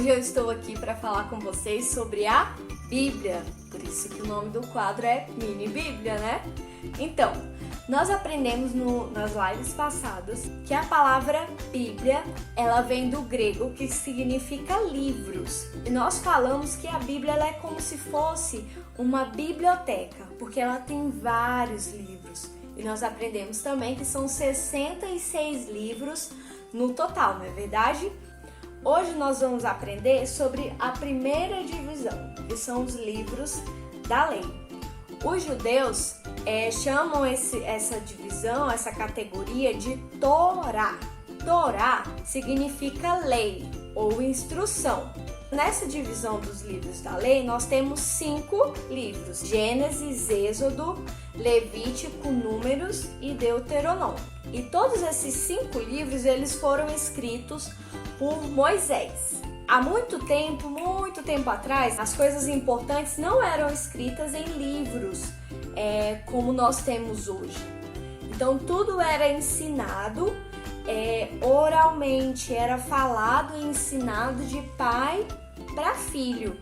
Hoje eu estou aqui para falar com vocês sobre a Bíblia, por isso que o nome do quadro é Mini Bíblia, né? Então, nós aprendemos nas lives passadas que a palavra Bíblia, ela vem do grego, que significa livros. E nós falamos que a Bíblia ela é como se fosse uma biblioteca, porque ela tem vários livros. E nós aprendemos também que são 66 livros no total, não é verdade? Hoje nós vamos aprender sobre a primeira divisão, que são os livros da lei. Os judeus chamam essa divisão, essa categoria de Torá. Torá significa lei ou instrução. Nessa divisão dos livros da lei, nós temos 5 livros: Gênesis, Êxodo, Levítico, Números e Deuteronômio. E todos esses 5 livros eles foram escritos por Moisés. Há muito tempo atrás, as coisas importantes não eram escritas em livros como nós temos hoje. Então tudo era ensinado oralmente, era falado e ensinado de pai para filho.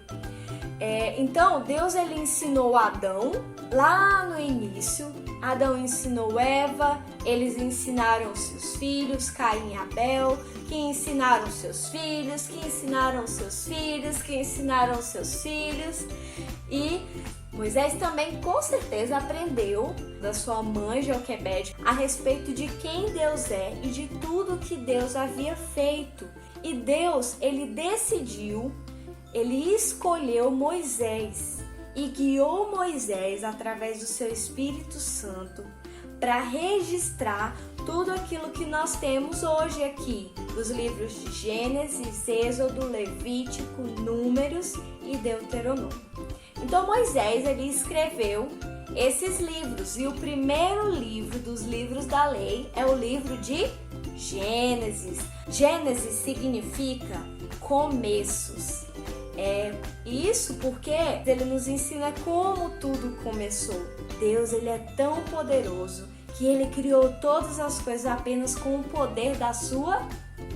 Então Deus ele ensinou Adão lá no início. Adão ensinou Eva, eles ensinaram seus filhos, Caim e Abel, que ensinaram seus filhos, que ensinaram seus filhos, que ensinaram seus filhos. E Moisés também com certeza aprendeu da sua mãe Joquebede a respeito de quem Deus é e de tudo que Deus havia feito. E Deus, ele decidiu, ele escolheu Moisés e guiou Moisés através do seu Espírito Santo para registrar tudo aquilo que nós temos hoje aqui, dos livros de Gênesis, Êxodo, Levítico, Números e Deuteronômio. Então Moisés ele escreveu esses livros e o primeiro livro dos livros da lei é o livro de Gênesis. Gênesis significa começos. Isso porque ele nos ensina como tudo começou. Deus ele é tão poderoso que ele criou todas as coisas apenas com o poder da sua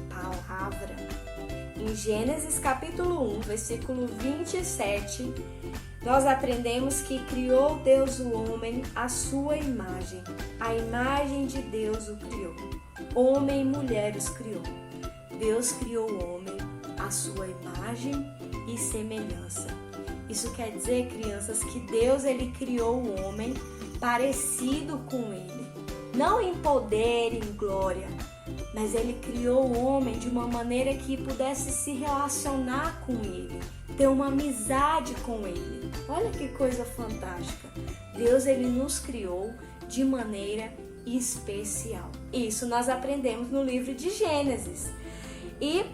palavra. Em Gênesis capítulo 1, versículo 27, nós aprendemos que criou Deus o homem à sua imagem. A imagem de Deus o criou. Homem e mulher os criou. Deus criou o homem à sua imagem e semelhança. Isso quer dizer, crianças, que Deus ele criou o homem parecido com ele. Não em poder e em glória, mas ele criou o homem de uma maneira que pudesse se relacionar com ele, ter uma amizade com ele. Olha que coisa fantástica. Deus ele nos criou de maneira especial. Isso nós aprendemos no livro de Gênesis. E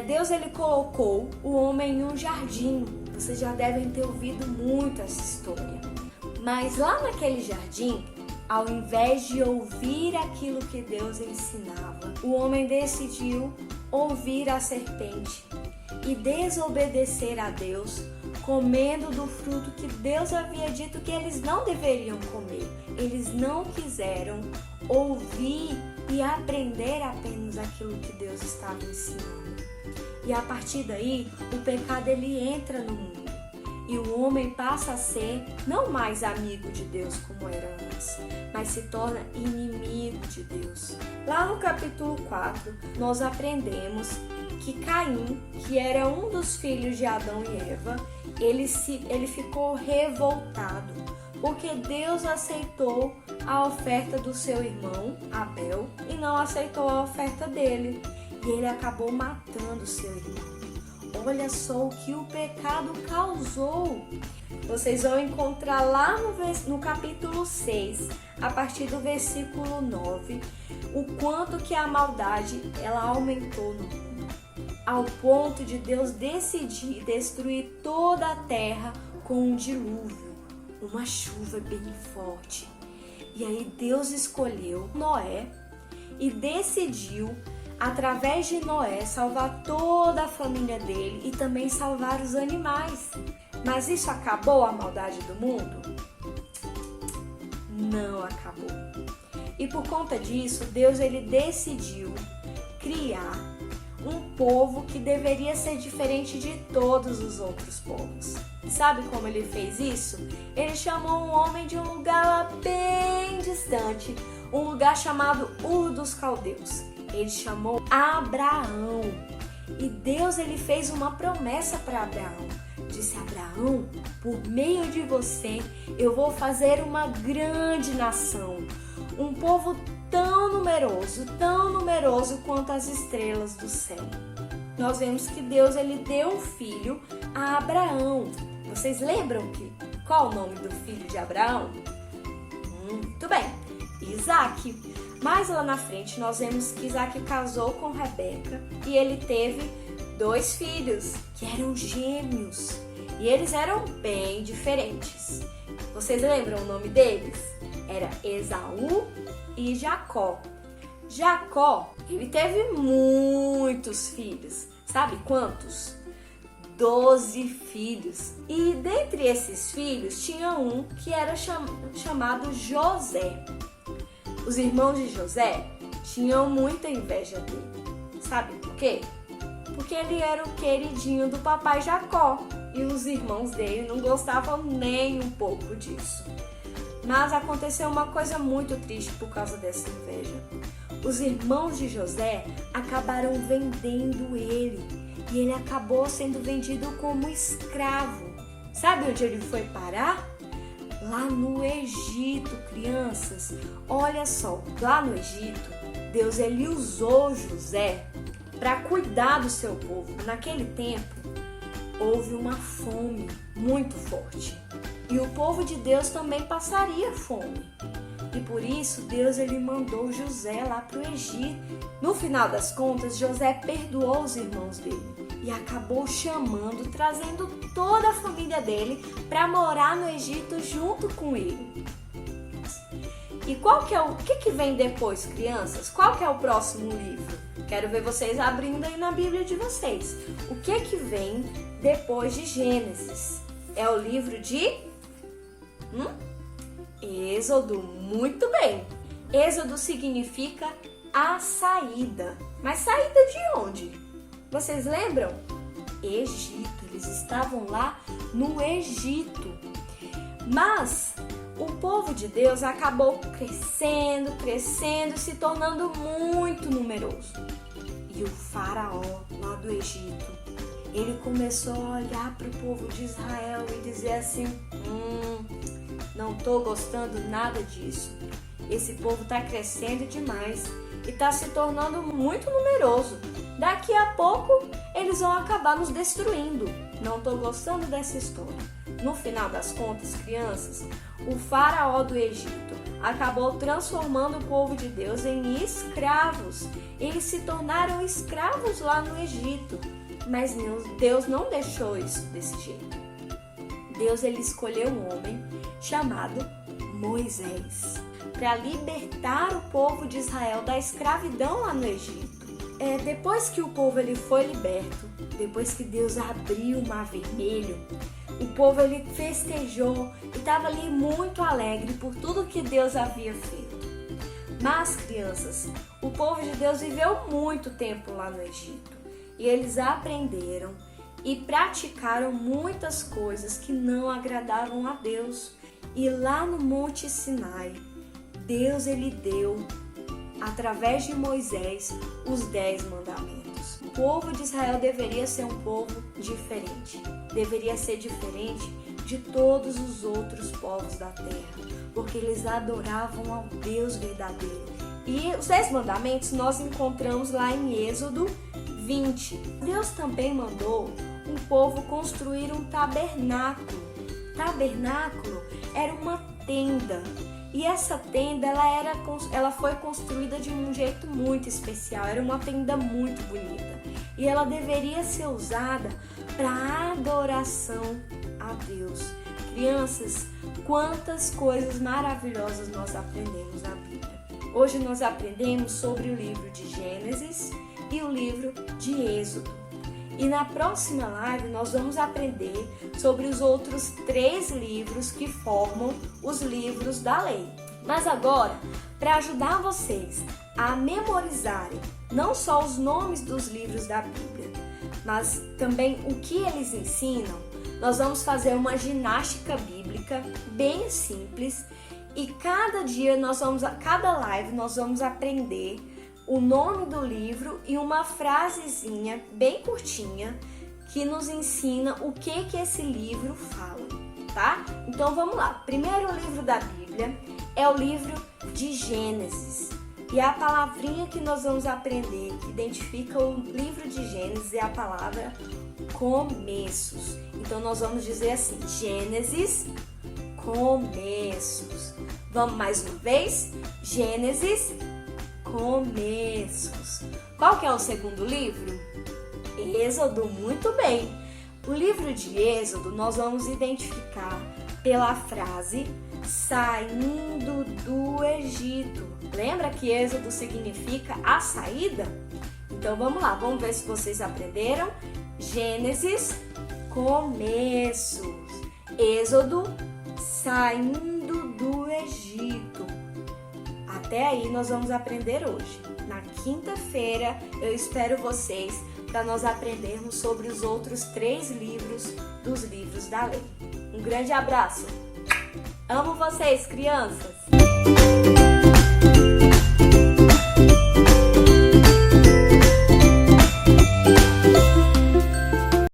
Deus ele colocou o homem em um jardim. Vocês já devem ter ouvido muito essa história. Mas lá naquele jardim, ao invés de ouvir aquilo que Deus ensinava, o homem decidiu ouvir a serpente e desobedecer a Deus, comendo do fruto que Deus havia dito que eles não deveriam comer. Eles não quiseram ouvir e aprender apenas aquilo que Deus estava ensinando. E a partir daí, o pecado ele entra no mundo. E o homem passa a ser não mais amigo de Deus como era antes, mas se torna inimigo de Deus. Lá no capítulo 4, nós aprendemos que Caim, que era um dos filhos de Adão e Eva, ele ficou revoltado, porque Deus aceitou a oferta do seu irmão Abel e não aceitou a oferta dele. E ele acabou matando seu irmão. Olha só o que o pecado causou. Vocês vão encontrar lá no capítulo 6, a partir do versículo 9, o quanto que a maldade ela aumentou no mundo, ao ponto de Deus decidir destruir toda a terra com um dilúvio, uma chuva bem forte. E aí Deus escolheu Noé e decidiu, através de Noé, salvar toda a família dele e também salvar os animais. Mas isso acabou a maldade do mundo? Não acabou. E por conta disso, Deus ele decidiu criar um povo que deveria ser diferente de todos os outros povos. Sabe como ele fez isso? Ele chamou um homem de um lugar lá bem distante, um lugar chamado Ur dos Caldeus. Ele chamou Abraão. E Deus ele fez uma promessa para Abraão. Disse: Abraão, por meio de você, eu vou fazer uma grande nação, um povo tão numeroso quanto as estrelas do céu. Nós vemos que Deus ele deu um filho a Abraão. Vocês lembram qual o nome do filho de Abraão? Muito bem, Isaac. Mas lá na frente nós vemos que Isaac casou com Rebeca e ele teve 2 filhos que eram gêmeos e eles eram bem diferentes. Vocês lembram o nome deles? Era Esaú e Jacó. Jacó, ele teve muitos filhos. Sabe quantos? 12 filhos. E dentre esses filhos tinha um que era chamado José. Os irmãos de José tinham muita inveja dele. Sabe por quê? Porque ele era o queridinho do papai Jacó e os irmãos dele não gostavam nem um pouco disso. Mas aconteceu uma coisa muito triste por causa dessa inveja. Os irmãos de José acabaram vendendo ele e ele acabou sendo vendido como escravo. Sabe onde ele foi parar? Lá no Egito, crianças. Olha só, lá no Egito, Deus ele usou José para cuidar do seu povo. Naquele tempo, houve uma fome muito forte. E o povo de Deus também passaria fome. E por isso, Deus ele mandou José lá para o Egito. No final das contas, José perdoou os irmãos dele e acabou trazendo toda a família dele para morar no Egito junto com ele. E o que vem depois, crianças? Qual que é o próximo livro? Quero ver vocês abrindo aí na Bíblia de vocês. O que vem depois de Gênesis? É o livro de Êxodo. Muito bem. Êxodo significa a saída. Mas saída de onde? Vocês lembram? Egito. Eles estavam lá no Egito. Mas o povo de Deus acabou crescendo, se tornando muito numeroso. E o faraó lá do Egito, ele começou a olhar para o povo de Israel e dizer assim: não estou gostando nada disso. Esse povo está crescendo demais e está se tornando muito numeroso. Daqui a pouco eles vão acabar nos destruindo. Não estou gostando dessa história. No final das contas, crianças, o faraó do Egito acabou transformando o povo de Deus em escravos. Eles se tornaram escravos lá no Egito. Mas Deus não deixou isso desse jeito. Deus ele escolheu um homem chamado Moisés para libertar o povo de Israel da escravidão lá no Egito. Depois que o povo ele foi liberto, depois que Deus abriu o Mar Vermelho, o povo ele festejou e estava ali muito alegre por tudo que Deus havia feito. Mas, crianças, o povo de Deus viveu muito tempo lá no Egito e eles aprenderam e praticaram muitas coisas que não agradavam a Deus. E lá no Monte Sinai, Deus ele deu, através de Moisés, os 10 mandamentos. O povo de Israel deveria ser um povo diferente. Deveria ser diferente de todos os outros povos da terra, porque eles adoravam ao Deus verdadeiro. E os 10 mandamentos nós encontramos lá em Êxodo 20. Deus também mandou um povo construir um tabernáculo. Tabernáculo era uma tenda. E essa tenda, ela foi construída de um jeito muito especial. Era uma tenda muito bonita. E ela deveria ser usada para adoração a Deus. Crianças, quantas coisas maravilhosas nós aprendemos na Bíblia. Hoje nós aprendemos sobre o livro de Gênesis e o livro de Êxodo. E na próxima live nós vamos aprender sobre os outros 3 livros que formam os livros da lei. Mas agora, para ajudar vocês a memorizarem não só os nomes dos livros da Bíblia, mas também o que eles ensinam, nós vamos fazer uma ginástica bíblica bem simples e cada live nós vamos aprender o nome do livro e uma frasezinha bem curtinha que nos ensina o que esse livro fala, tá? Então vamos lá. Primeiro livro da Bíblia é o livro de Gênesis. E a palavrinha que nós vamos aprender, que identifica o livro de Gênesis, é a palavra começos. Então nós vamos dizer assim, Gênesis, começos. Vamos mais uma vez? Gênesis, começos. Qual que é o segundo livro? Êxodo, muito bem. O livro de Êxodo nós vamos identificar pela frase saindo do Egito. Lembra que Êxodo significa a saída? Então vamos lá, vamos ver se vocês aprenderam. Gênesis, começos. Êxodo, saindo do Egito. Até aí nós vamos aprender hoje. Na quinta-feira eu espero vocês para nós aprendermos sobre os outros 3 livros dos livros da lei. Um grande abraço! Amo vocês, crianças!